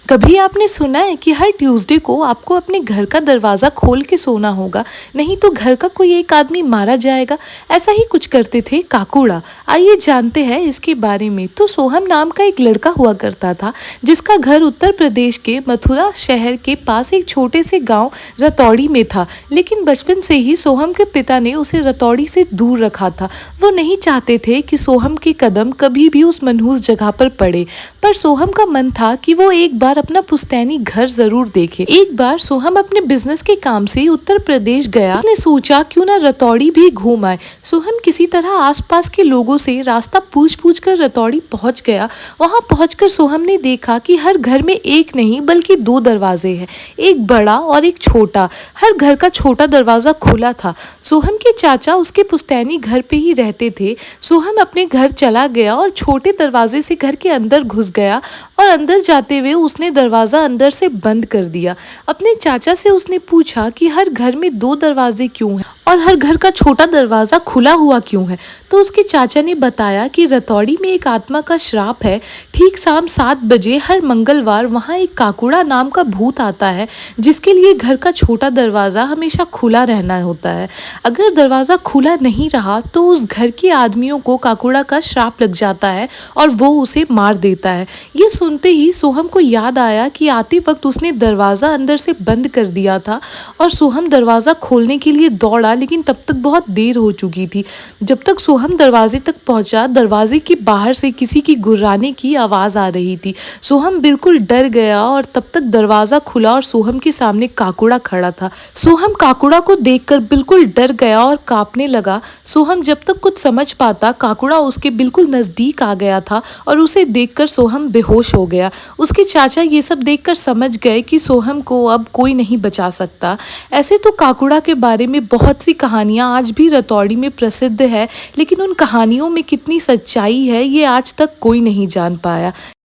कभी आपने सुना है कि हर ट्यूसडे को आपको अपने घर का दरवाज़ा खोल के सोना होगा, नहीं तो घर का कोई एक आदमी मारा जाएगा। ऐसा ही कुछ करते थे काकूड़ा। आइए जानते हैं इसके बारे में। तो सोहम नाम का एक लड़का हुआ करता था, जिसका घर उत्तर प्रदेश के मथुरा शहर के पास एक छोटे से गांव रतौड़ी में था। लेकिन बचपन से ही सोहम के पिता ने उसे रतौड़ी से दूर रखा था। वो नहीं चाहते थे कि सोहम के कदम कभी भी उस मनहूस जगह पर पड़े। पर सोहम का मन था कि वो एक बार अपना पुश्तैनी घर जरूर देखे। एक बार सोहम अपने बिजनेस के काम से उत्तर प्रदेश गया। उसने सोचा क्यों ना रतौड़ी भी घूम आए। सोहम किसी तरह आसपास के लोगों से रास्ता पूछ पूछ कर रतौड़ी पहुंच गया। वहां पहुंचकर सोहम ने देखा कि हर घर में एक नहीं बल्कि दो दरवाजे हैं, एक बड़ा और एक छोटा। हर घर का छोटा दरवाजा खुला था। सोहम के चाचा उसके पुश्तैनी घर पे ही रहते थे। सोहम अपने घर चला गया और छोटे दरवाजे से घर के अंदर घुस गया और अंदर जाते हुए उसने दरवाज़ा अंदर से बंद कर दिया। अपने चाचा से उसने पूछा कि हर घर में दो दरवाजे क्यों हैं और हर घर का छोटा दरवाज़ा खुला हुआ क्यों है। तो उसके चाचा ने बताया कि रतौड़ी में एक आत्मा का श्राप है। ठीक शाम 7 बजे हर मंगलवार वहाँ एक काकूड़ा नाम का भूत आता है, जिसके लिए घर का छोटा दरवाज़ा हमेशा खुला रहना होता है। अगर दरवाज़ा खुला नहीं रहा तो उस घर के आदमियों को काकूड़ा का श्राप लग जाता है और वो उसे मार देता है। ये सुनते ही सोहम को याद आया कि आते वक्त उसने दरवाज़ा अंदर से बंद कर दिया था और सोहम दरवाज़ा खोलने के लिए दौड़ा, लेकिन तब तक बहुत देर हो चुकी थी। जब तक सोहम दरवाजे तक पहुंचा, दरवाजे के बाहर से किसी की गुर्राने की आवाज़ आ रही थी। सोहम बिल्कुल डर गया और तब तक दरवाज़ा खुला और सोहम के सामने काकूड़ा खड़ा था। सोहम काकूड़ा को देखकर बिल्कुल डर गया और कांपने लगा। सोहम जब तक कुछ समझ पाता, काकूड़ा उसके बिल्कुल नज़दीक आ गया था और उसे देखकर सोहम बेहोश हो गया। उसके चाचा ये सब देखकर समझ गए कि सोहम को अब कोई नहीं बचा सकता। ऐसे तो काकूड़ा के बारे में बहुत सी कहानियाँ आज भी रतौड़ी में प्रसिद्ध है, लेकिन उन कहानियों में कितनी सच्चाई है ये आज तक कोई नहीं जान पाया।